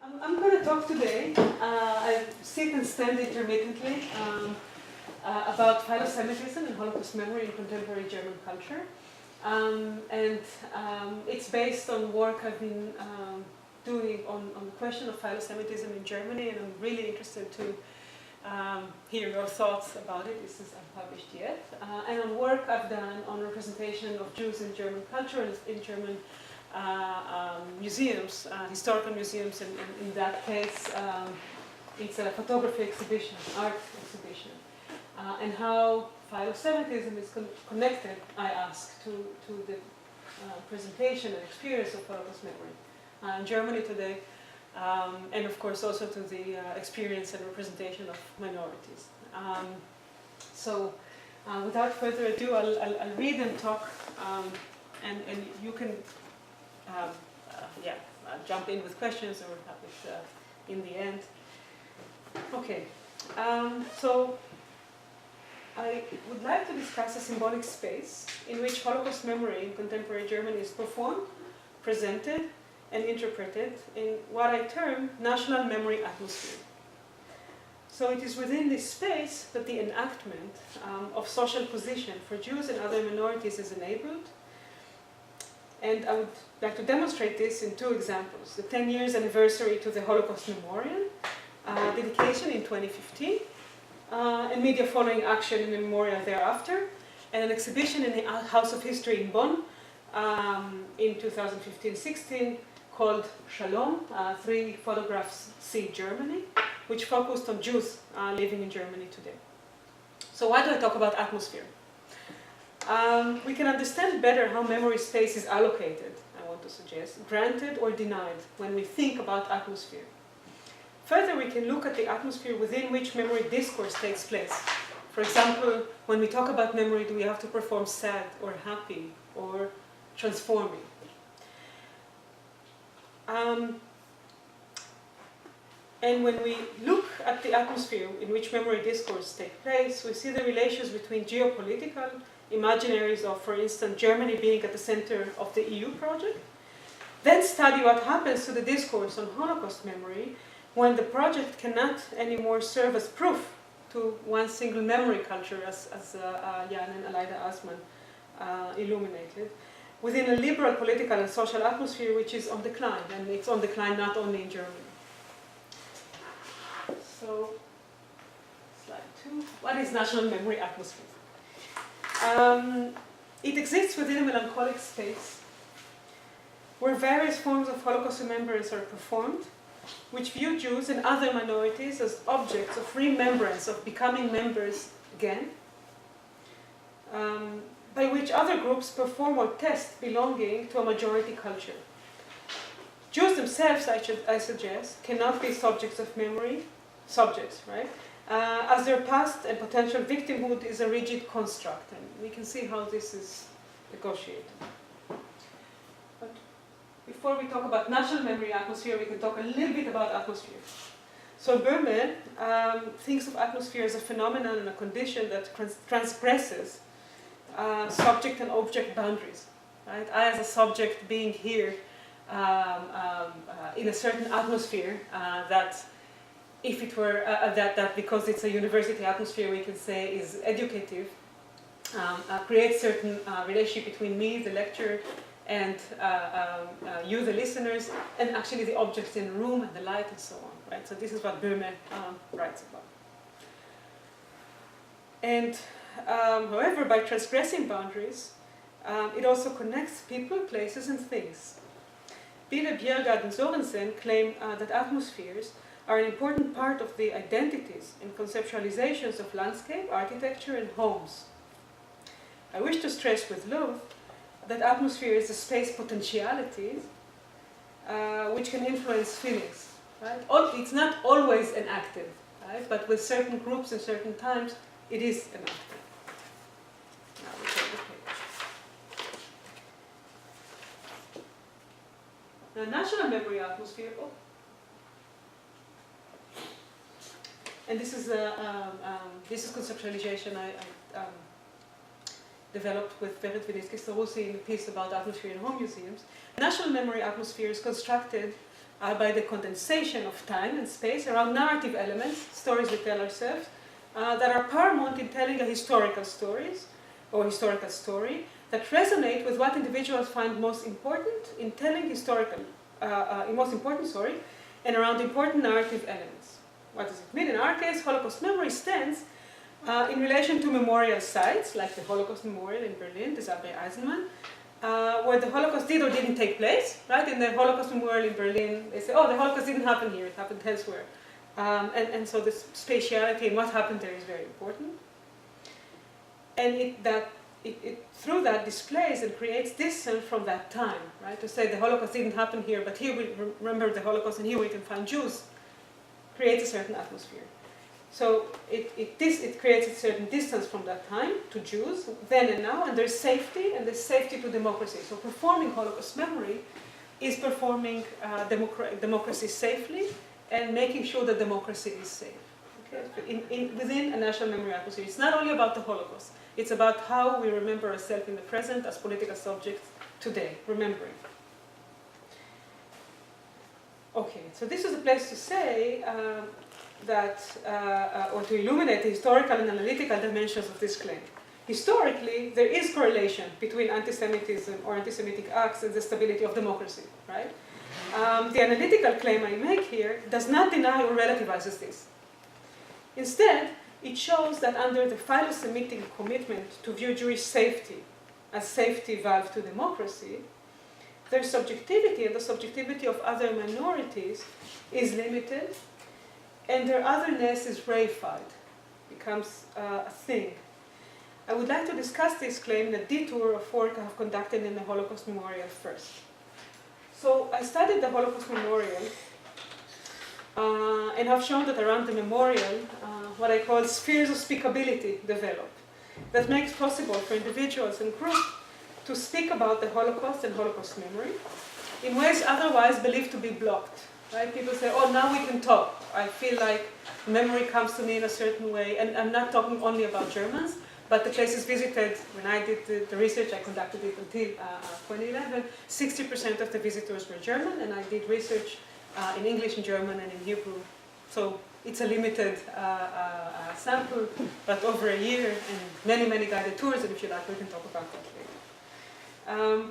I'm going to talk today, I sit and stand intermittently, about Philosemitism and Holocaust memory in contemporary German culture. It's based on work I've been doing on the question of Philosemitism in Germany, and I'm really interested to hear your thoughts about it. This is unpublished yet. And on work I've done on representation of Jews in German culture and in German museums, historical museums, and in that case it's a photography exhibition, art exhibition, and how Philosemitism is connected, I ask, to the presentation and experience of Holocaust memory in Germany today, and of course also to the experience and representation of minorities. Without further ado, I'll read and talk, and you can jump in with questions or have it in the end. Okay, so I would like to discuss a symbolic space in which Holocaust memory in contemporary Germany is performed, presented, and interpreted in what I term national memory atmosphere. So it is within this space that the enactment of social position for Jews and other minorities is enabled. And I would like to demonstrate this in two examples. The 10 years anniversary to the Holocaust Memorial, dedication in 2015, and media following action in the memorial thereafter, and an exhibition in the House of History in Bonn in 2015-16 called Shalom, 3 photographs see Germany, which focused on Jews living in Germany today. So why do I talk about atmosphere? We can understand better how memory space is allocated, I want to suggest, granted or denied, when we think about atmosphere. Further, we can look at the atmosphere within which memory discourse takes place. For example, when we talk about memory, do we have to perform sad or happy or transforming? And when we look at the atmosphere in which memory discourse takes place, we see the relations between geopolitical imaginaries of, for instance, Germany being at the center of the EU project, then study what happens to the discourse on Holocaust memory when the project cannot anymore serve as proof to one single memory culture, as Jan and Aleida Asman illuminated, within a liberal political and social atmosphere which is on decline, and it's on decline not only in Germany. So, slide 2. What is national memory atmosphere? It exists within a melancholic space where various forms of Holocaust remembrance are performed, which view Jews and other minorities as objects of remembrance, of becoming members again, by which other groups perform or test belonging to a majority culture. Jews themselves, I suggest, cannot be subjects of memory, right? As their past and potential victimhood is a rigid construct, and we can see how this is negotiated. But before we talk about national memory atmosphere, we can talk a little bit about atmosphere. So Böhme thinks of atmosphere as a phenomenon and a condition that transgresses subject and object boundaries. Right? I, as a subject, being here in a certain atmosphere that, if it were that because it's a university atmosphere, we can say is educative, creates certain relationship between me, the lecturer, and you, the listeners, and actually the objects in the room and the light and so on. Right? So this is what Böhme writes about. And however, by transgressing boundaries, it also connects people, places, and things. Bille, Bjerregaard, and Sorensen claim that atmospheres are an important part of the identities and conceptualizations of landscape, architecture, and homes. I wish to stress with love that atmosphere is a space potentiality which can influence feelings. Right? It's not always enacted, right? But with certain groups and certain times, it is enacted. Now we take the page. Now, national memory atmosphere. And this is conceptualization I developed with Berit Vinitsky-Starussi in a piece about atmosphere in home museums. National memory atmosphere is constructed by the condensation of time and space around narrative elements, stories we tell ourselves, that are paramount in telling a historical stories or historical story that resonate with what individuals find most important in telling most important story, and around important narrative elements. What does it mean? In our case, Holocaust memory stands in relation to memorial sites, like the Holocaust Memorial in Berlin, the Zabre Eisenman, where the Holocaust did or didn't take place, right? In the Holocaust Memorial in Berlin, they say, oh, the Holocaust didn't happen here, it happened elsewhere. And so the spatiality and what happened there is very important. And it through that displays and creates distance from that time, right? To say the Holocaust didn't happen here, but here we remember the Holocaust and here we can find Jews, creates a certain atmosphere. So it creates a certain distance from that time to Jews, then and now, and there's safety, and there's safety to democracy. So performing Holocaust memory is performing democracy safely and making sure that democracy is safe. Okay? Within a national memory atmosphere. It's not only about the Holocaust, it's about how we remember ourselves in the present as political subjects today, remembering. Okay, so this is a place to say or to illuminate the historical and analytical dimensions of this claim. Historically, there is correlation between anti-Semitism or anti-Semitic acts and the stability of democracy, right? The analytical claim I make here does not deny or relativizes this. Instead, it shows that under the Philosemitic commitment to view Jewish safety as safety valve to democracy, their subjectivity and the subjectivity of other minorities is limited, and their otherness is reified, becomes a thing. I would like to discuss this claim in a detour of work I have conducted in the Holocaust Memorial first. So I studied the Holocaust Memorial and have shown that around the memorial, what I call spheres of speakability develop. That makes possible for individuals and groups to speak about the Holocaust and Holocaust memory in ways otherwise believed to be blocked. Right? People say, oh, now we can talk. I feel like memory comes to me in a certain way. And I'm not talking only about Germans, but the places visited, when I did the research, I conducted it until 2011, 60% of the visitors were German, and I did research in English, in German, and in Hebrew. So it's a limited sample, but over a year, and many, many guided tours, and if you like, we can talk about that later.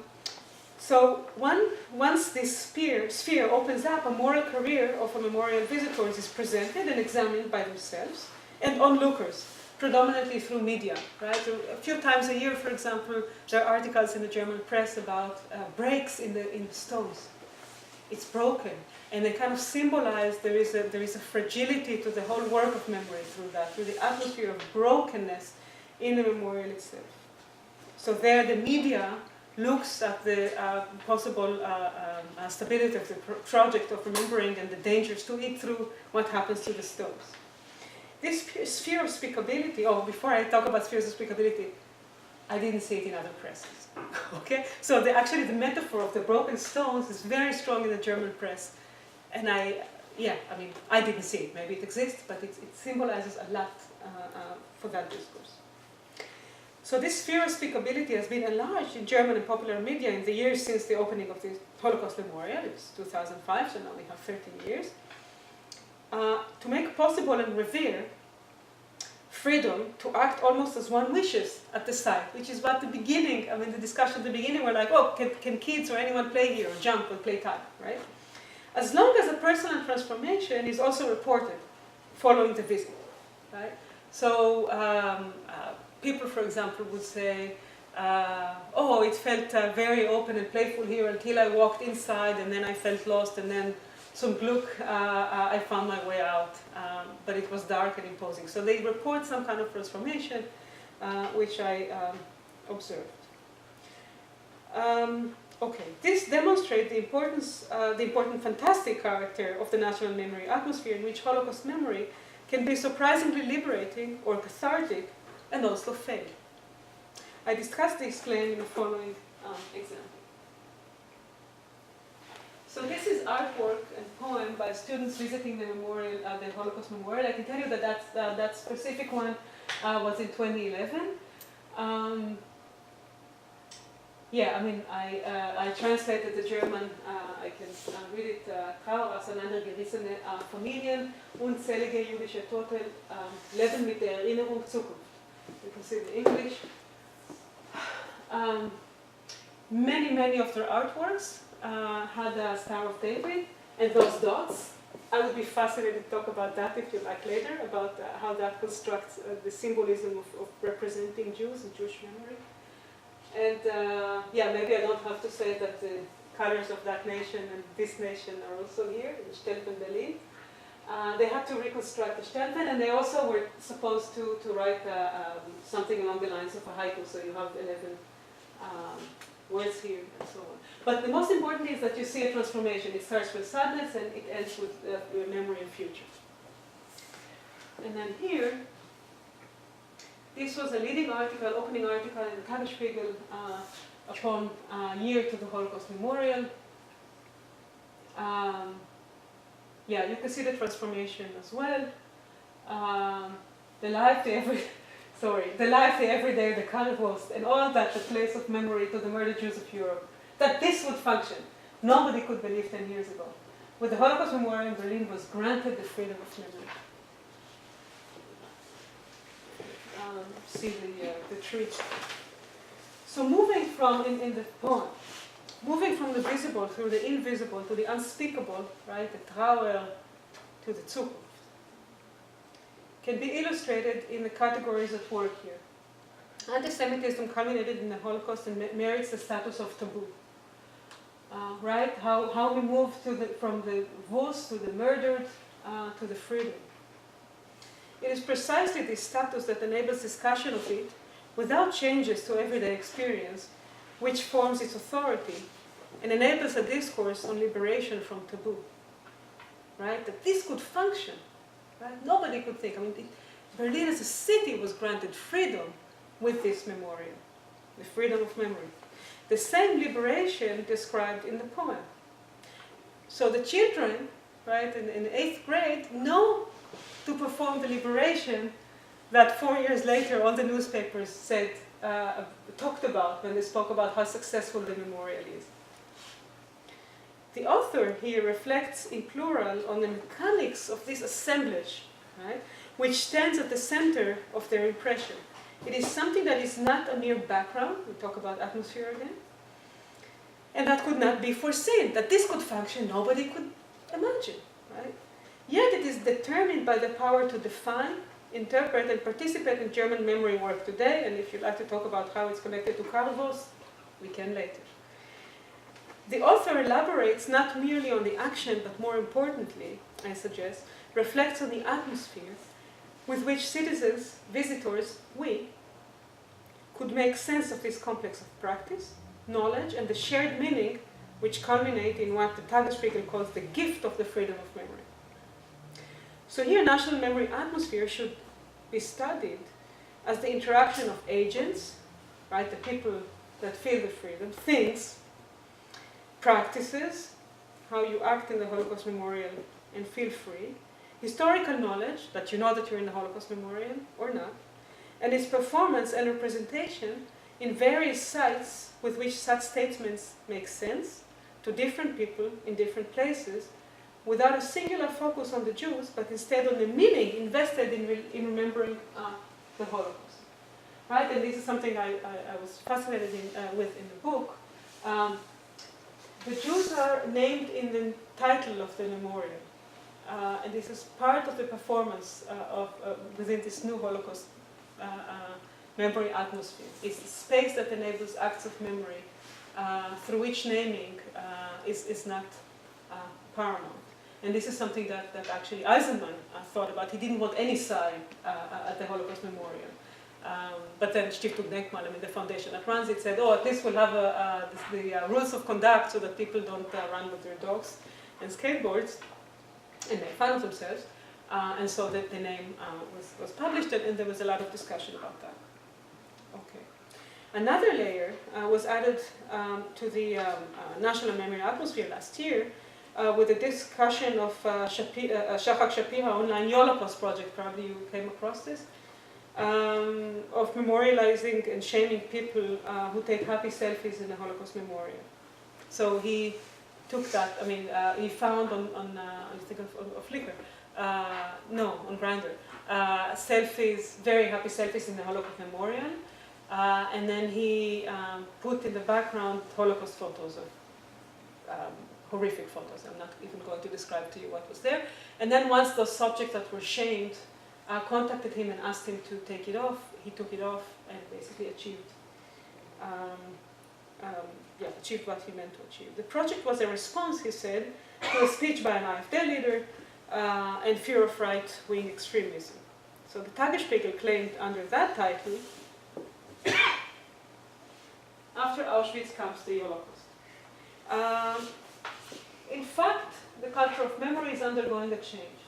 So once this sphere opens up, a moral career of a memorial visitors is presented and examined by themselves and onlookers, predominantly through media. Right? A few times a year, for example, there are articles in the German press about breaks in the stones. It's broken, and they kind of symbolize there is a fragility to the whole work of memory through that, through the atmosphere of brokenness in the memorial itself. So there, the media looks at the possible stability of the project of remembering and the dangers to it through what happens to the stones. This sphere of speakability, before I talk about spheres of speakability, I didn't see it in other presses. Okay? So actually the metaphor of the broken stones is very strong in the German press. And I didn't see it. Maybe it exists, but it symbolizes a lot for that discourse. So this sphere of speakability has been enlarged in German and popular media in the years since the opening of the Holocaust Memorial. It was 2005, so now we have 13 years. To make possible and revere freedom to act almost as one wishes at the site, which is what the discussion at the beginning were like, oh, can kids or anyone play here, or jump or play tag, right? As long as a personal transformation is also reported following the visit, right? So people, for example, would say, it felt very open and playful here until I walked inside, and then I felt lost, and then some Glück, I found my way out, but it was dark and imposing. So they report some kind of transformation, which I observed. This demonstrates the important fantastic character of the national memory atmosphere in which Holocaust memory can be surprisingly liberating or cathartic and also fail. I discussed this claim in the following example. So this is artwork and poem by students visiting the memorial, the Holocaust Memorial. I can tell you that that specific one was in 2011. yeah, I mean, I translated the German, I can read it, Trauer auseinandergerissene Familien, unzählige jüdische Tote leben mit der Erinnerung Zukunft. You can see the English. Many of their artworks had a Star of David and those dots. I would be fascinated to talk about that if you like later, about how that constructs the symbolism of representing Jews and Jewish memory. And yeah, maybe I don't have to say that the colors of that nation and this nation are also here, in Stelpen, Berlin. They had to reconstruct the Stelpen, and they also were supposed to write something along the lines of a haiku, so you have 11 words here and so on. But the most important is that you see a transformation. It starts with sadness and it ends with memory and future. And then here, this was a leading article, opening article in the Tagesspiegel upon year to the Holocaust Memorial. Yeah, you can see the transformation as well. The life, the everyday, the Currywurst, and all that, the place of memory to the murdered Jews of Europe. That this would function, nobody could believe 10 years ago. With the Holocaust Memorial in Berlin was granted the freedom of memory. See the tree. So moving from, in the poem, moving from the visible through the invisible to the unspeakable, right, the Trauer to the Zukunft, can be illustrated in the categories at work here. Anti-Semitism culminated in the Holocaust and merits the status of taboo. Right? How we move from the Wurst to the murdered to the freedom. It is precisely this status that enables discussion of it without changes to everyday experience, which forms its authority and enables a discourse on liberation from taboo. Right? That this could function. Right? Nobody could think. I mean, Berlin as a city was granted freedom with this memorial, the freedom of memory. The same liberation described in the poem. So the children, right, in 8th grade, know to perform the liberation that 4 years later all the newspapers said, talked about when they spoke about how successful the memorial is. The author here reflects in plural on the mechanics of this assemblage, right, which stands at the center of their impression. It is something that is not a mere background, we talk about atmosphere again, and that could not be foreseen, that this could function, nobody could imagine, right? Yet it is determined by the power to define, interpret, and participate in German memory work today, and if you'd like to talk about how it's connected to Currywurst, we can later. The author elaborates not merely on the action, but more importantly, I suggest, reflects on the atmosphere with which citizens, visitors, we, could make sense of this complex of practice, knowledge, and the shared meaning which culminate in what the Tagesspiegel calls the gift of the freedom of memory. So here, national memory atmosphere should be studied as the interaction of agents, right, the people that feel the freedom, things, practices, how you act in the Holocaust Memorial and feel free, historical knowledge, that you know that you're in the Holocaust Memorial or not, and its performance and representation in various sites with which such statements make sense to different people in different places, without a singular focus on the Jews, but instead on the meaning invested in remembering the Holocaust. Right? And this is something I was fascinated with in the book. The Jews are named in the title of the memorial. And this is part of the performance within this new Holocaust memory atmosphere. It's the space that enables acts of memory through which naming is not paramount. And this is something that actually Eisenman thought about. He didn't want any sign at the Holocaust Memorial. But then Stiftung Denkmal, the foundation that runs it, said, oh, at least we'll have the rules of conduct so that people don't run with their dogs and skateboards and make fun of themselves. And so the name was published, and there was a lot of discussion about that. Okay. Another layer was added to the national memory atmosphere last year with the discussion of Shachak Shapira online Holocaust project. Probably you came across this. of memorializing and shaming people who take happy selfies in the Holocaust memorial. So he took that. I mean, he found on Flickr, on Grindr, selfies, very happy selfies in the Holocaust memorial, and then he put in the background Holocaust photos of horrific photos. I'm not even going to describe to you what was there. And then once those subjects that were shamed contacted him and asked him to take it off, he took it off and basically achieved what he meant to achieve. The project was a response, he said, to a speech by an AfD leader and fear of right-wing extremism. So the Tagesspiegel claimed under that title, after Auschwitz comes the Holocaust. In fact, the culture of memory is undergoing a change.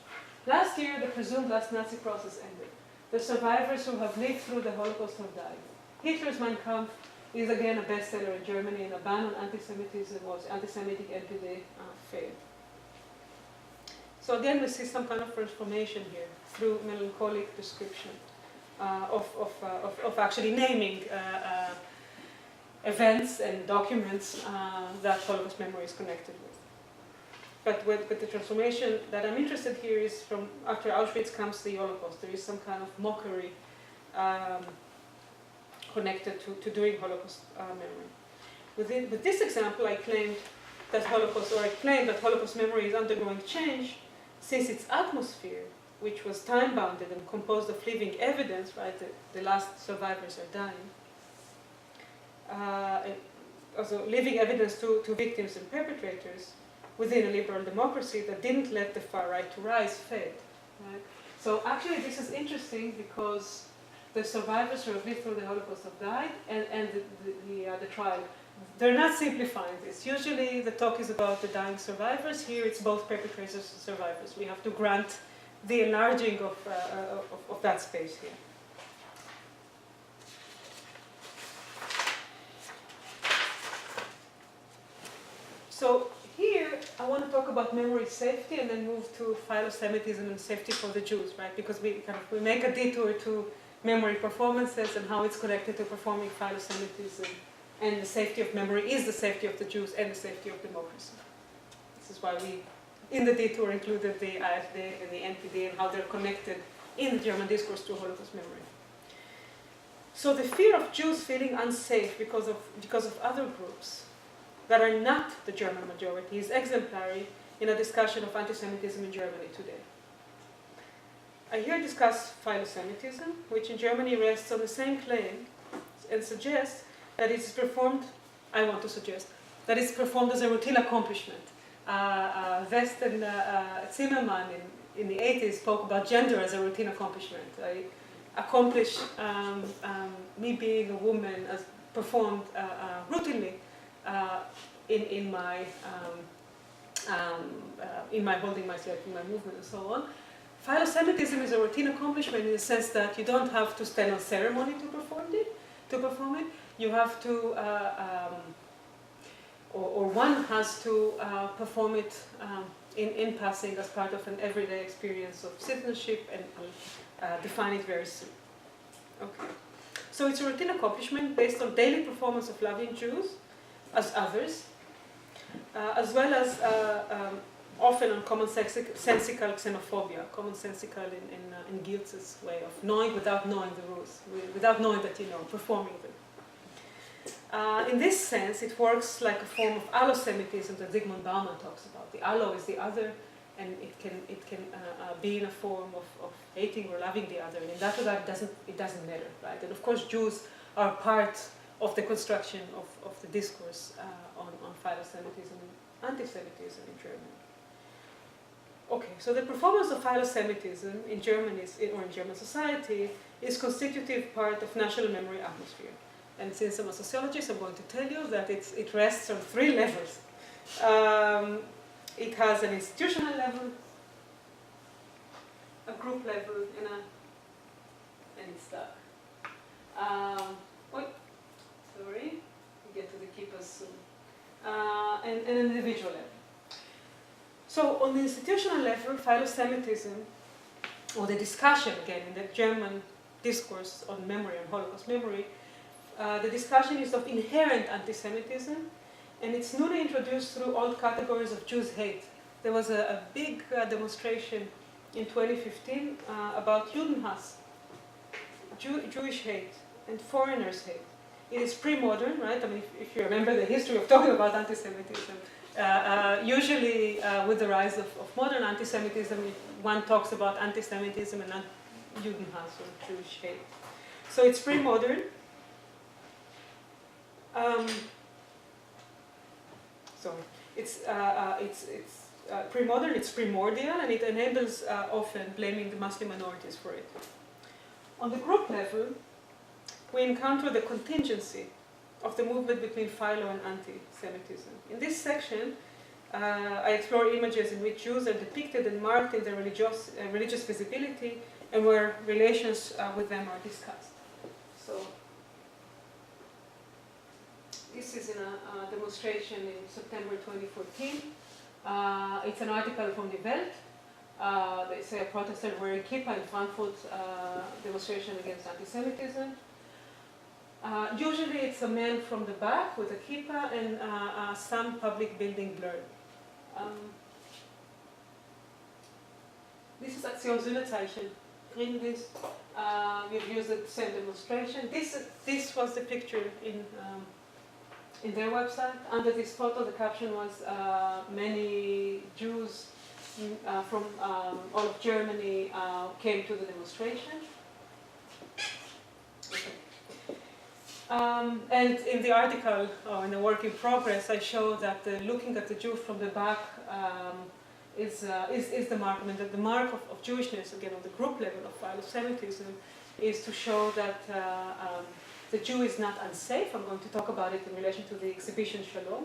Last year, the presumed last Nazi process ended. The survivors who have lived through the Holocaust have died. Hitler's Mein Kampf is again a bestseller in Germany, and a ban on anti-Semitism was anti-Semitic NPD failed. So again, we see some kind of transformation here through melancholic description of actually naming events and documents that Holocaust memory is connected with. But the transformation that I'm interested here is from after Auschwitz comes the Holocaust. There is some kind of mockery connected to doing Holocaust memory. With this example, I claim that Holocaust memory is undergoing change since its atmosphere, which was time-bounded and composed of living evidence, right? The last survivors are dying. Also living evidence to victims and perpetrators within a liberal democracy that didn't let the far right to rise fade. Right? So actually this is interesting because the survivors who have lived through the Holocaust have died, and the trial, they're not simplifying this. Usually the talk is about the dying survivors. Here it's both perpetrators and survivors. We have to grant the enlarging of that space here. So here I want to talk about memory safety and then move to philosemitism and safety for the Jews, right? Because we make a detour to memory performances and how it's connected to performing philosemitism, and the safety of memory is the safety of the Jews and the safety of democracy. This is why we, in the detour, included the AfD and the NPD and how they're connected in the German discourse to Holocaust memory. So the fear of Jews feeling unsafe because of other groups that are not the German majority is exemplary in a discussion of anti-Semitism in Germany today. I here discuss philosemitism, which in Germany rests on the same claim and suggests that it's performed, that it's performed as a routine accomplishment. West and Zimmerman in the 80s spoke about gender as a routine accomplishment. I accomplish me being a woman as performed routinely in my holding myself, in my movement, and so on. Philosemitism is a routine accomplishment in the sense that you don't have to stand on ceremony to perform it. You have to, or one has to perform it in passing as part of an everyday experience of citizenship and define it very soon. Okay. So it's a routine accomplishment based on daily performance of loving Jews as others, as well as often on commonsensical xenophobia, commonsensical in Giertz's way of knowing without knowing the rules, without knowing that you know, performing them. In this sense, it works like a form of allosemitism that Zygmunt Bauman talks about. The allo is the other, and it can be in a form of hating or loving the other. And in that regard, it doesn't matter, right? And of course, Jews are part of the construction of the discourse on philosemitism and anti-Semitism in Germany. Okay, so the performance of philosemitism in Germany or in German society is constitutive part of national memory atmosphere. And since I'm a sociologist, I'm going to tell you that it rests on 3 levels. It has an institutional level, a group level, and it's stuck. Sorry, we'll get to the keepers soon. And an individual level. So on the institutional level, philosemitism, or the discussion again in the German discourse on memory, on Holocaust memory, the discussion is of inherent anti-Semitism, and it's newly introduced through old categories of Jews' hate. There was a big demonstration in 2015 about Judenhass, Jewish hate, and foreigners' hate. It is pre-modern, right? I mean, if you remember the history of talking about anti-Semitism, usually with the rise of modern anti-Semitism, one talks about anti-Semitism and not Judenhass or Jewish hate. So it's pre-modern. It's pre-modern, it's primordial, and it enables often blaming the Muslim minorities for it. On the group level, we encounter the contingency of the movement between philo and anti-Semitism. In this section, I explore images in which Jews are depicted and marked in their religious visibility, and where relations with them are discussed. So, this is in a demonstration in September 2014. It's an article from Die Welt. They say a protester wearing kippah in Frankfurt, demonstration against anti-Semitism. Usually it's a man from the back with a kippah and some public building blurred. This is Aktionszeichen, Friedensdienst. We've used the same demonstration. This was the picture in their website. Under this photo, the caption was many Jews from all of Germany came to the demonstration. Okay. And in the article, or in the work in progress, I show that looking at the Jew from the back is the mark. I mean, the mark of Jewishness, again, on the group level of Philosemitism, is to show that the Jew is not unsafe. I'm going to talk about it in relation to the exhibition Shalom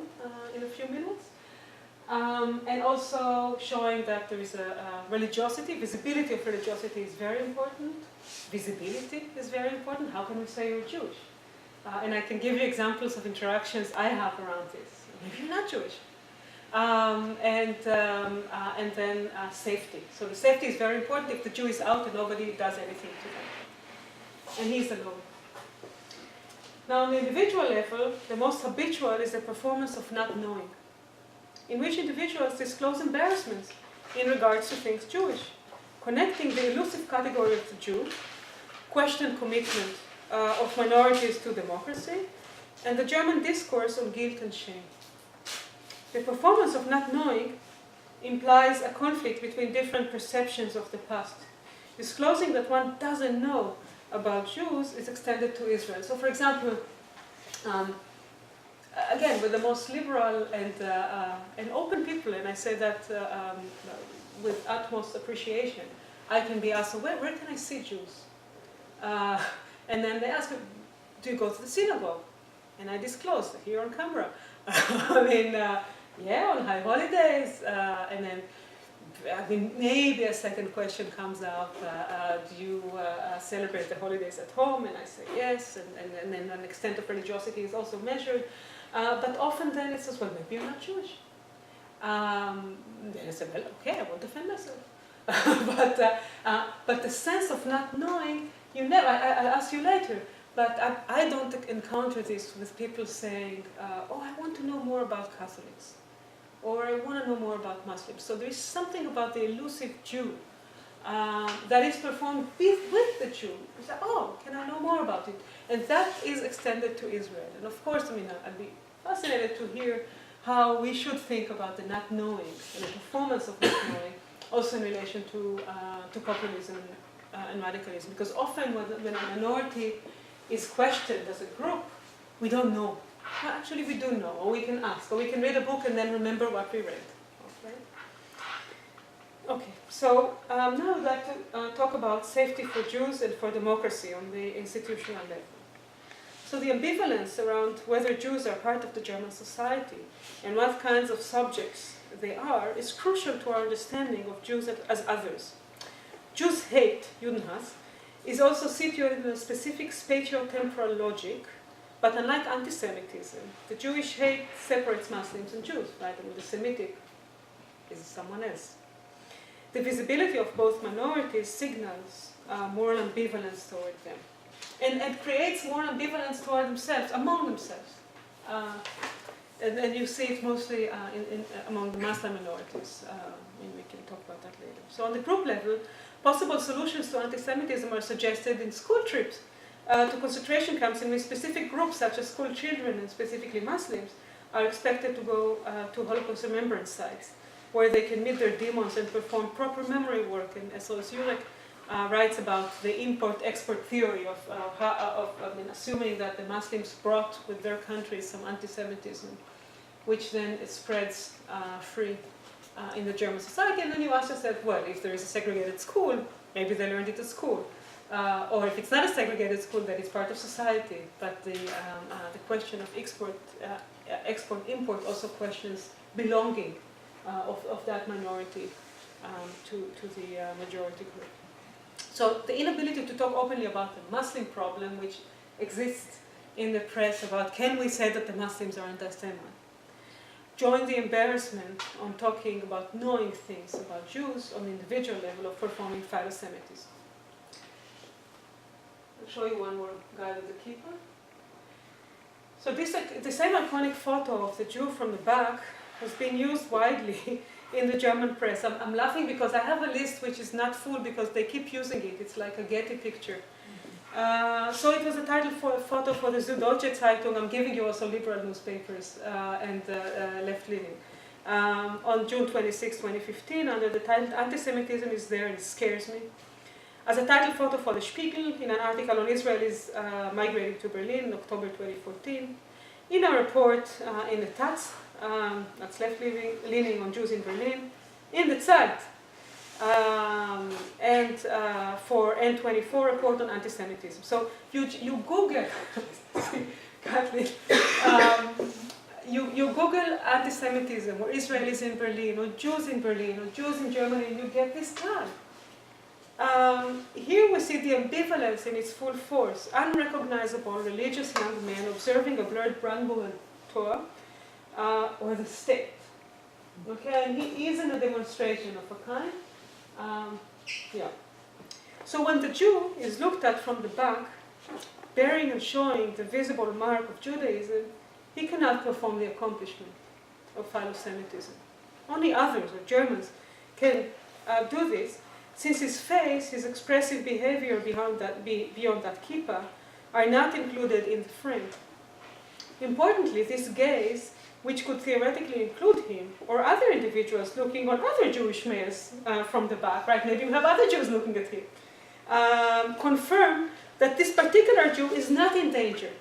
in a few minutes. And also showing that there is a religiosity, visibility of religiosity is very important. Visibility is very important. How can we say you're Jewish? And I can give you examples of interactions I have around this. Maybe you're not Jewish. And then safety. So the safety is very important. If the Jew is out, and nobody does anything to them. And he's alone. Now, on the individual level, the most habitual is the performance of not knowing, in which individuals disclose embarrassments in regards to things Jewish, connecting the elusive category of the Jew, question commitment of minorities to democracy, and the German discourse on guilt and shame. The performance of not knowing implies a conflict between different perceptions of the past. Disclosing that one doesn't know about Jews is extended to Israel. So, for example, again, with the most liberal and open people, and I say that with utmost appreciation, I can be asked, so where can I see Jews? And then they ask, do you go to the synagogue? And I disclose here on camera. I mean, yeah, on high holidays. And then maybe a second question comes up, do you celebrate the holidays at home? And I say yes, and then an extent of religiosity is also measured. But often then it says, well, maybe you're not Jewish. Then I say, well, okay, I won't defend myself. But the sense of not knowing, I'll ask you later, but I don't encounter this with people saying, oh, I want to know more about Catholics, or I want to know more about Muslims. So there is something about the elusive Jew that is performed with the Jew. You say, oh, can I know more about it? And that is extended to Israel. And of course, I mean, I'd be fascinated to hear how we should think about the not knowing and the performance of not knowing, also in relation to populism and radicalism. Because often when a minority is questioned as a group, we don't know. Well, actually, we do know, or we can ask, or we can read a book and then remember what we read. Okay, so now I'd like to talk about safety for Jews and for democracy on the institutional level. So the ambivalence around whether Jews are part of the German society and what kinds of subjects they are is crucial to our understanding of Jews as others. Jews' hate, Judenhass, is also situated in a specific spatio-temporal logic, but unlike anti-Semitism, the Jewish hate separates Muslims and Jews, right? I mean, the Semitic is someone else. The visibility of both minorities signals moral ambivalence toward them. And creates moral ambivalence toward themselves, among themselves. And you see it mostly among the Muslim minorities, and we can talk about that later. So on the group level, possible solutions to anti-Semitism are suggested in school trips to concentration camps in which specific groups, such as school children and specifically Muslims, are expected to go to Holocaust remembrance sites, where they can meet their demons and perform proper memory work. And so Jurek writes about the import-export theory of assuming that the Muslims brought with their countries some anti-Semitism, which then it spreads free in the German society. And then you ask yourself, well, if there is a segregated school, maybe they learned it at school. Or if it's not a segregated school, then it's part of society. But the question of export-import also questions belonging of that minority to the majority group. So the inability to talk openly about the Muslim problem, which exists in the press about can we say that the Muslims are anti-Semite, join the embarrassment on talking about knowing things about Jews on the individual level of performing philosemitism. I'll show you one more guy with the kippah. So the same iconic photo of the Jew from the back has been used widely in the German press. I'm laughing because I have a list which is not full because they keep using it. It's like a Getty picture. So it was a title for a photo for the Süddeutsche Zeitung. I'm giving you also liberal newspapers and left-leaning. On June 26, 2015, under the title "Anti-Semitism is There and It Scares Me." As a title photo for the Spiegel, in an article on Israelis migrating to Berlin in October 2014. In a report in the Taz, that's left-leaning on Jews in Berlin, in the Zeit, and for N24 report on anti-Semitism. So you Google, you Google anti-Semitism or Israelis in Berlin or Jews in Germany, and you get this tag. Here we see the ambivalence in its full force. Unrecognizable religious young men observing a blurred Brandenburg Tor or the state. Okay, and he is in a demonstration of a kind. Yeah. So when the Jew is looked at from the back, bearing and showing the visible mark of Judaism, he cannot perform the accomplishment of philosemitism. Only others, or Germans, can do this, since his face, his expressive behavior beyond that kippah, are not included in the frame. Importantly, this gaze, which could theoretically include him or other individuals looking on other Jewish males from the back, right? Maybe we have other Jews looking at him, confirm that this particular Jew is not in danger,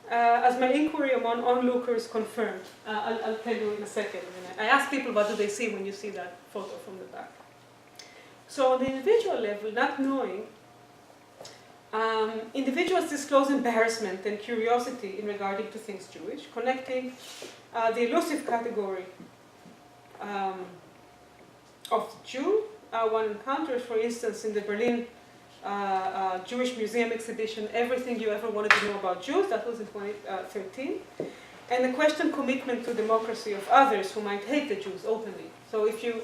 as my inquiry among onlookers confirmed. I'll tell you in a second. I ask people what do they see when you see that photo from the back. So on the individual level, not knowing, individuals disclose embarrassment and curiosity in regarding to things Jewish, connecting the elusive category of Jew. One encounters, for instance, in the Berlin Jewish Museum exhibition, Everything You Ever Wanted to Know About Jews, that was in 2013, and the question commitment to democracy of others who might hate the Jews openly. So if you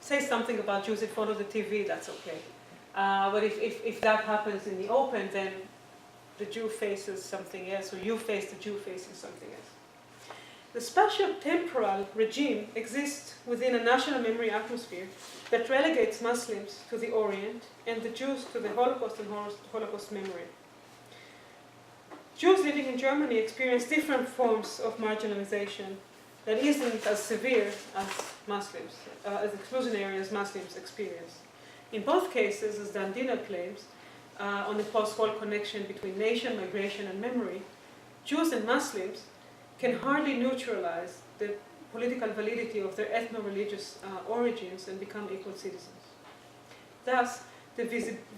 say something about Jews in front of the TV, that's okay. But if that happens in the open, then the Jew faces something else, or you face the Jew facing something else. The spatio-temporal regime exists within a national memory atmosphere that relegates Muslims to the Orient and the Jews to the Holocaust and Holocaust memory. Jews living in Germany experience different forms of marginalization that isn't as severe as Muslims, as exclusionary as Muslims experience. In both cases, as Dandina claims, on the post-war connection between nation, migration, and memory, Jews and Muslims can hardly neutralize the political validity of their ethno-religious origins and become equal citizens. Thus, the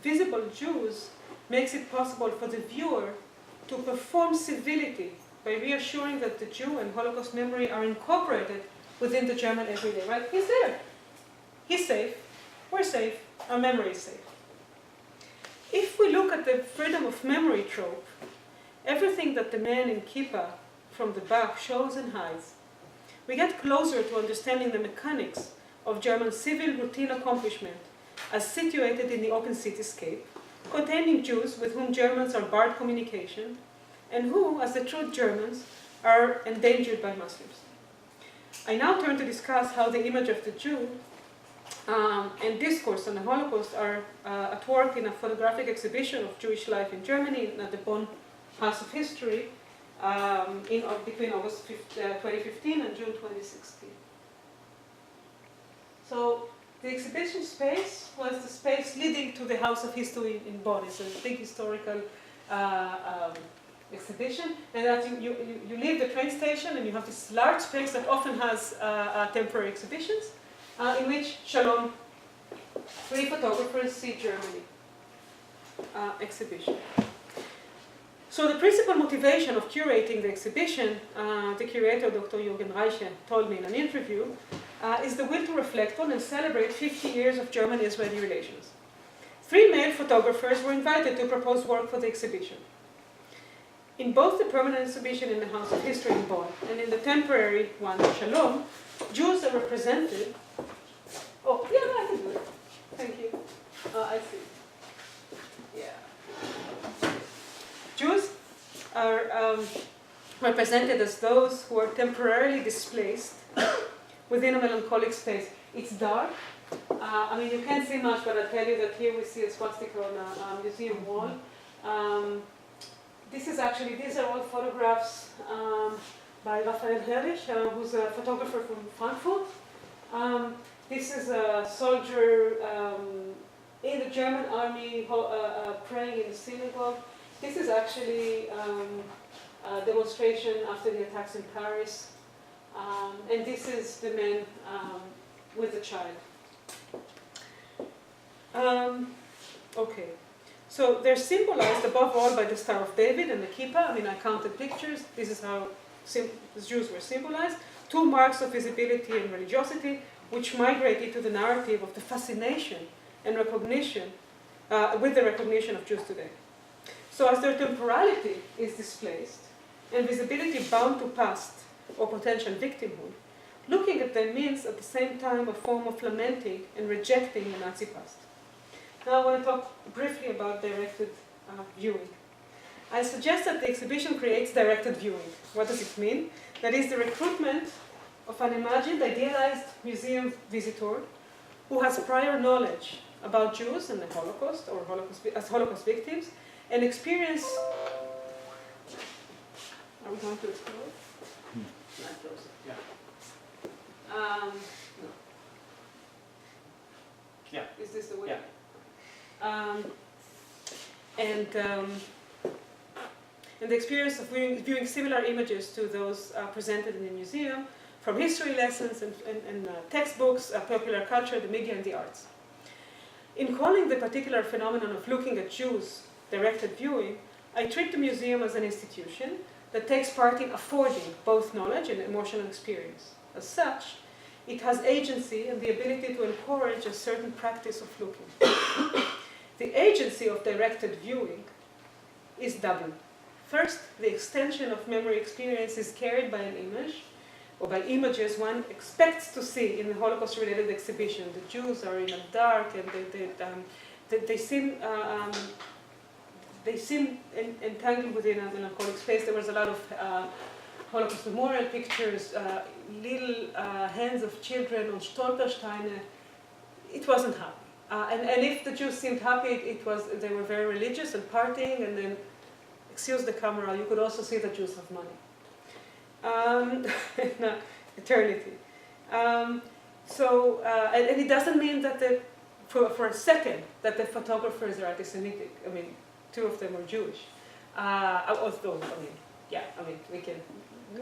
visible Jews makes it possible for the viewer to perform civility by reassuring that the Jew and Holocaust memory are incorporated within the German everyday, right? He's there. He's safe. We're safe. Our memory is safe. If we look at the freedom of memory trope, everything that the man in kippah from the back shows and hides, we get closer to understanding the mechanics of German civil routine accomplishment as situated in the open cityscape, containing Jews with whom Germans are barred communication, and who, as the true Germans, are endangered by Muslims. I now turn to discuss how the image of the Jew and discourse on the Holocaust are at work in a photographic exhibition of Jewish life in Germany at the Bonn House of History between August 2015 and June 2016. So the exhibition space was the space leading to the House of History in Bonn. It's a big historical exhibition, and that you leave the train station and you have this large space that often has temporary exhibitions in which Shalom, 3 photographers see Germany exhibition. So the principal motivation of curating the exhibition, the curator, Dr. Jürgen Reiche, told me in an interview, is the will to reflect on and celebrate 50 years of German-Israeli relations. 3 male photographers were invited to propose work for the exhibition. In both the permanent exhibition in the House of History in Bonn and in the temporary one, Shalom, Jews are represented. Oh, yeah, I can do it. Thank you. I see. Yeah. Jews are represented as those who are temporarily displaced within a melancholic space. It's dark. I mean, you can't see much, but I'll tell you that here we see a swastika on a museum wall. These are all photographs by Raphael Herrich, who's a photographer from Frankfurt. This is a soldier in the German army praying in the synagogue. This is actually a demonstration after the attacks in Paris. And this is the man with the child. Okay. So they're symbolized above all by the Star of David and the Kippah. I mean, I counted pictures. This is how the Jews were symbolized. 2 marks of visibility and religiosity, which migrated to the narrative of the fascination and recognition, with the recognition of Jews today. So as their temporality is displaced, and visibility bound to past or potential victimhood, looking at them means at the same time a form of lamenting and rejecting the Nazi past. Now I want to talk briefly about directed viewing. I suggest that the exhibition creates directed viewing. What does it mean? That is the recruitment of an imagined, idealized museum visitor who has prior knowledge about Jews and the Holocaust, or as Holocaust victims, and experience. Are we going to explore? Not close. Yeah. No. Yeah. Is this the way? Yeah. And the experience of viewing similar images to those presented in the museum, from history lessons and textbooks, popular culture, the media, and the arts. In calling the particular phenomenon of looking at Jews directed viewing, I treat the museum as an institution that takes part in affording both knowledge and emotional experience. As such, it has agency and the ability to encourage a certain practice of looking. The agency of directed viewing is double. First, the extension of memory experience is carried by an image, or by images one expects to see in the Holocaust-related exhibition. The Jews are in a dark, and they seem entangled within a melancholic space. There was a lot of Holocaust memorial pictures, little hands of children on Stolpersteine. It wasn't happy. And if the Jews seemed happy, they were very religious and partying, and then, excuse the camera, you could also see the Jews have money. Eternity. And it doesn't mean that for a second that the photographers are anti-Semitic. I mean, 2 of them are Jewish.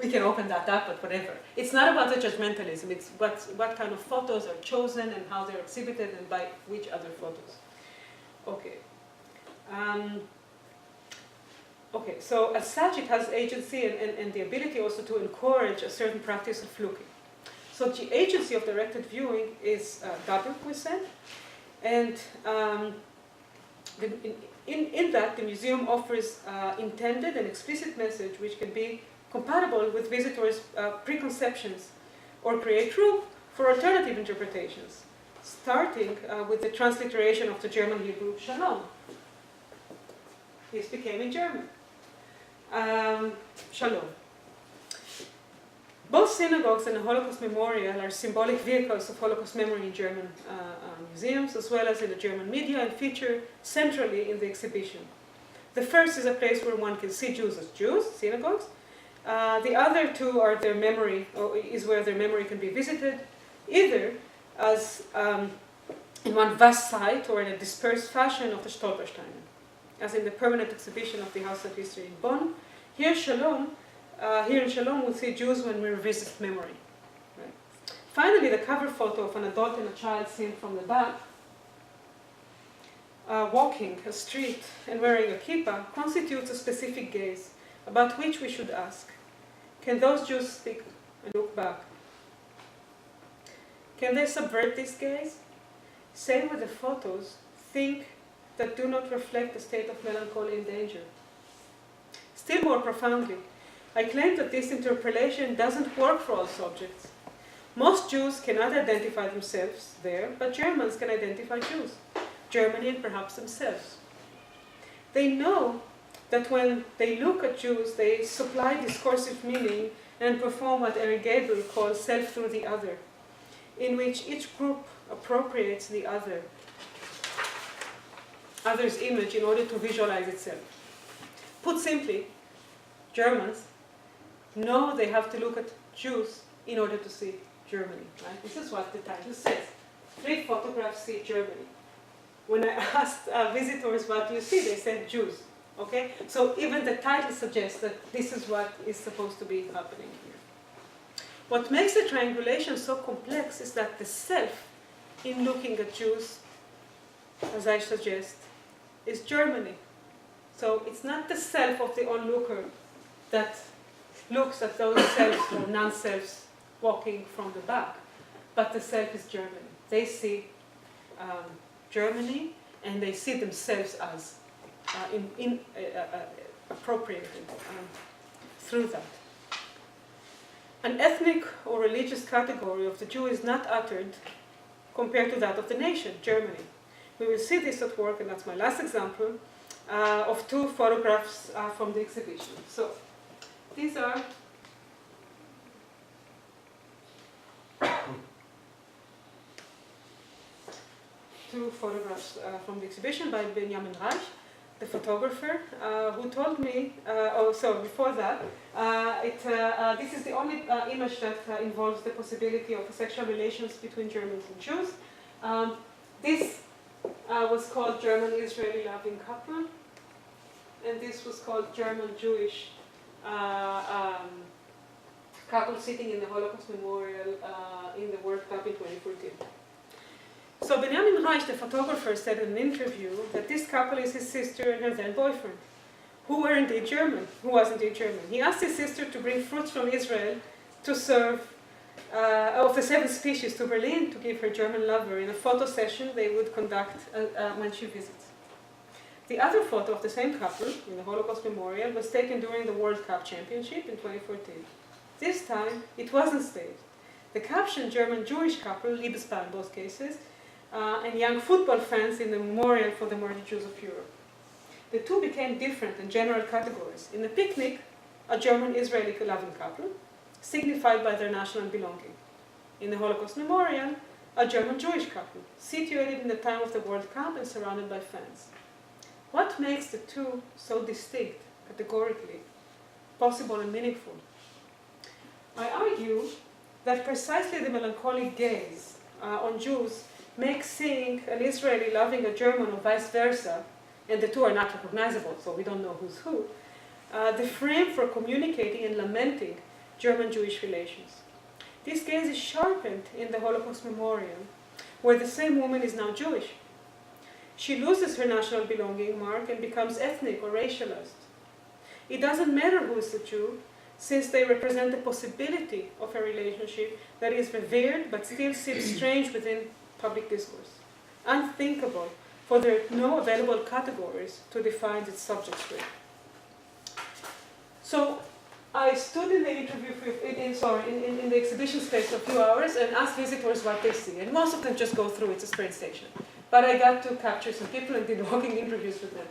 We can open that up, but whatever. It's not about the judgmentalism. It's what kind of photos are chosen and how they're exhibited and by which other photos. Okay. Okay, so as such, it has agency and the ability also to encourage a certain practice of looking. So the agency of directed viewing is double, we said. And in that, the museum offers intended and explicit message which can be compatible with visitors' preconceptions or create room for alternative interpretations. starting with the transliteration of the German Hebrew Shalom. This became in German. Shalom. Both synagogues and the Holocaust Memorial are symbolic vehicles of Holocaust memory in German museums, as well as in the German media, and feature centrally in the exhibition. The first is a place where one can see Jews as Jews, synagogues. The other two are their memory, or is where their memory can be visited, either as in one vast site or in a dispersed fashion of the Stolpersteine, as in the permanent exhibition of the House of History in Bonn. Here in Shalom, we'll see Jews when we revisit memory. Right? Finally, the cover photo of an adult and a child seen from the back, walking a street and wearing a kippah, constitutes a specific gaze about which we should ask. Can those Jews speak and look back? Can they subvert this gaze? Say with the photos, think that do not reflect a state of melancholy and danger. Still more profoundly, I claim that this interpolation doesn't work for all subjects. Most Jews cannot identify themselves there, but Germans can identify Jews, Germany and perhaps themselves. They know that when they look at Jews, they supply discursive meaning and perform what Irit Dekel calls self through the other, in which each group appropriates the other's image in order to visualize itself. Put simply, Germans know they have to look at Jews in order to see Germany. Right? This is what the title says. 3 photographs see Germany. When I asked visitors what do you see, they said Jews. Okay? So even the title suggests that this is what is supposed to be happening here. What makes the triangulation so complex is that the self in looking at Jews, as I suggest, is Germany. So it's not the self of the onlooker that looks at those selves or non-selves walking from the back, but the self is Germany. They see Germany and they see themselves as appropriated through that. An ethnic or religious category of the Jew is not uttered compared to that of the nation, Germany. We will see this at work, and that's my last example, of 2 photographs from the exhibition. So these are two photographs from the exhibition by Benjamin Reich, the photographer, who told me, before that, this is the only image that involves the possibility of sexual relations between Germans and Jews. This was called German-Israeli loving couple, and this was called German-Jewish couple sitting in the Holocaust Memorial in the World Cup in 2014. So Benjamin Reich, the photographer, said in an interview that this couple is his sister and her then boyfriend, who was indeed German. He asked his sister to bring fruits from Israel to serve of the 7 species to Berlin to give her German lover in a photo session they would conduct when she visits. The other photo of the same couple in the Holocaust Memorial was taken during the World Cup Championship in 2014. This time, it wasn't staged. The caption German-Jewish couple, Liebespaar in both cases, and young football fans in the memorial for the murdered Jews of Europe. The two became different in general categories. In the picnic, a German-Israeli loving couple, signified by their national belonging. In the Holocaust Memorial, a German-Jewish couple, situated in the time of the World Cup and surrounded by fans. What makes the two so distinct, categorically, possible and meaningful? I argue that precisely the melancholic gaze on Jews makes seeing an Israeli loving a German or vice versa, and the two are not recognizable, so we don't know who's who, the frame for communicating and lamenting German-Jewish relations. This gaze is sharpened in the Holocaust Memorial, where the same woman is now Jewish. She loses her national belonging mark and becomes ethnic or racialized. It doesn't matter who is the Jew, since they represent the possibility of a relationship that is revered but still seems strange within public discourse. Unthinkable, for there are no available categories to define its subjects with. So, I stood in the interview, in the exhibition space for a few hours and asked visitors what they see. And most of them just go through, it's a train station. But I got to capture some people and did walking interviews with them.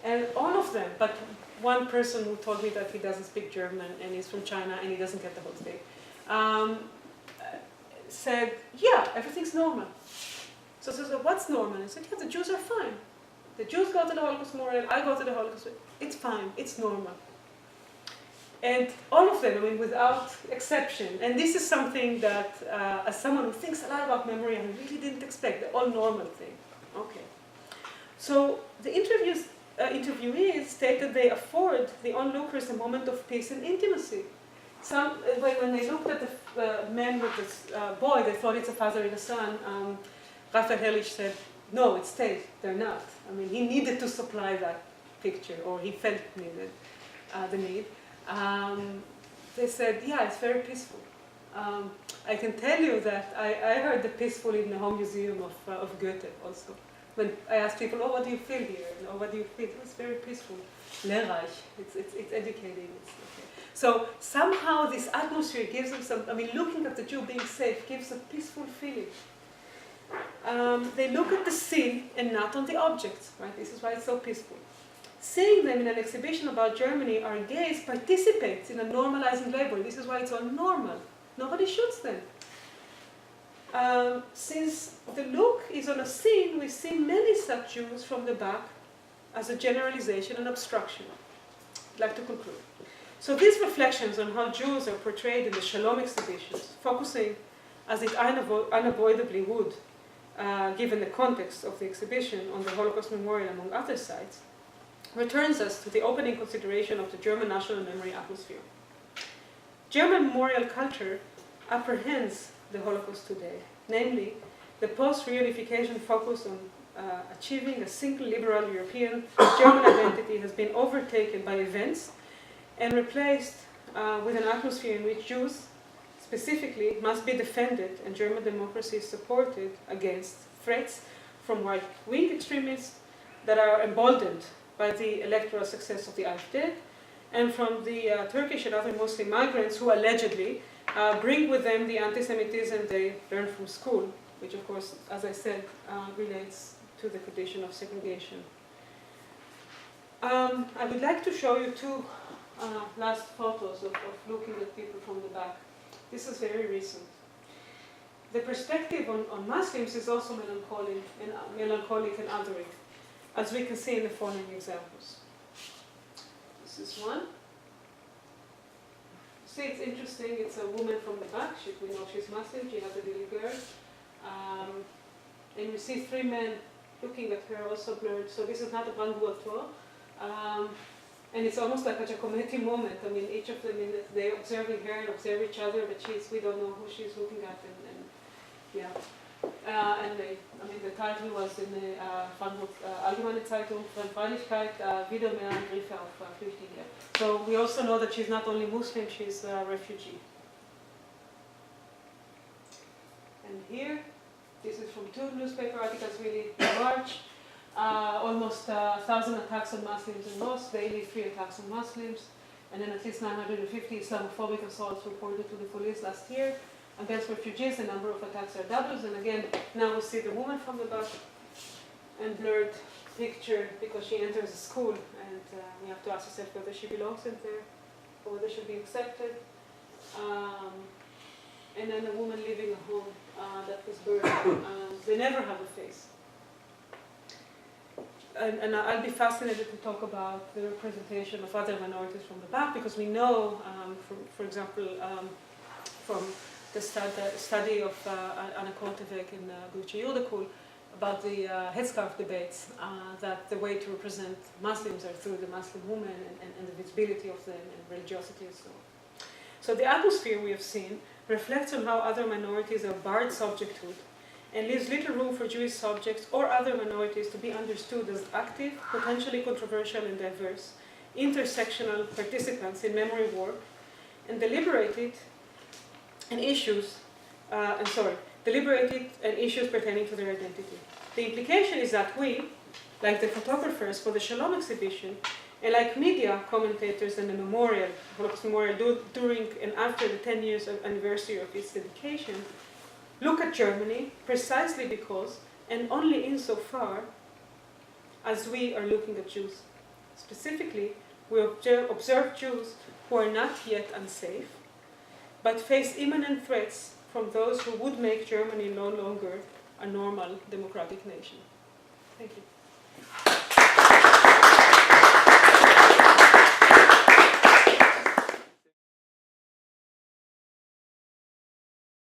And all of them, but one person who told me that he doesn't speak German and he's from China and he doesn't get the whole thing, said, yeah, everything's normal. So I said, what's normal? I said, yeah, the Jews are fine. The Jews go to the Holocaust Memorial, I go to the Holocaust Memorial. It's fine, it's normal. And all of them, I mean, without exception. And this is something that, as someone who thinks a lot about memory, I really didn't expect, the all normal thing. Okay. So the interviewees stated they afford the onlookers a moment of peace and intimacy. When they looked at the man with this boy, they thought it's a father and a son. Raphael Herrlich said, no, it's state, they're not. I mean, he needed to supply that picture, or he felt needed, the need. They said, yeah, it's very peaceful. I can tell you that I heard the peaceful in the Home Museum of Goethe also. When I asked people, oh, what do you feel here? Or what do you feel? It's very peaceful. Lehrreich, it's educating. It's okay. So somehow this atmosphere gives them some, I mean, looking at the Jew being safe gives a peaceful feeling. They look at the scene and not on the objects, right? This is why it's so peaceful. Seeing them in an exhibition about Germany, our gaze participates in a normalizing labor. This is why it's all normal. Nobody shoots them. Since the look is on a scene, we see many such Jews from the back as a generalization and obstruction. I'd like to conclude. So these reflections on how Jews are portrayed in the Shalom exhibitions, focusing as it unavoidably would, given the context of the exhibition on the Holocaust Memorial among other sites, returns us to the opening consideration of the German national memory atmosphere. German memorial culture apprehends the Holocaust today, namely the post-reunification focus on achieving a single liberal European German identity has been overtaken by events and replaced with an atmosphere in which Jews specifically must be defended and German democracy is supported against threats from right-wing extremists that are emboldened by the electoral success of the AfD, and from the Turkish and other Muslim migrants who allegedly bring with them the anti-Semitism they learned from school, which of course, as I said, relates to the condition of segregation. I would like to show you two last photos of looking at people from the back. This is very recent. The perspective on Muslims is also melancholic and othering, as we can see in the following examples. This is one. See, it's interesting. It's a woman from the back. We know she's Muslim. She has a little girl. And you see three men looking at her, also blurred. So this is not a Brandwurzel. And it's almost like a Giacometti moment. I mean, each of them, they're observing her and observe each other, but we don't know who she's looking at. And yeah. The title was in the Allgemeine Zeitung von Freilichkeit, wieder mehr Angriffe auf Flüchtlinge. So we also know that she's not only Muslim, she's a refugee. And here, this is from two newspaper articles really in March. Almost 1,000 attacks on Muslims in mosques, daily 3 attacks on Muslims, and then at least 950 Islamophobic assaults reported to the police last year. Against refugees, the number of attacks are doubles, and again, now we see the woman from the back and blurred picture because she enters a school, and we have to ask ourselves whether she belongs in there or whether she'll be accepted. And then a woman leaving a home that was burned. They never have a face. And I'll be fascinated to talk about the representation of other minorities from the back, because we know, for example, from the study of Anna Korteweg in Gucci Yudekul about the headscarf debates, that the way to represent Muslims are through the Muslim woman and the visibility of them and religiosity and so on. So the atmosphere we have seen reflects on how other minorities are barred subjecthood and leaves little room for Jewish subjects or other minorities to be understood as active, potentially controversial and diverse, intersectional participants in memory work, and deliberated and issues pertaining to their identity. The implication is that we, like the photographers for the Shalom exhibition, And like media commentators and the memorial, Holocaust Memorial, during and after the 10 years anniversary of its dedication, look at Germany precisely because, and only insofar, as we are looking at Jews. Specifically, we observe Jews who are not yet unsafe, but face imminent threats from those who would make Germany no longer a normal democratic nation. Thank you.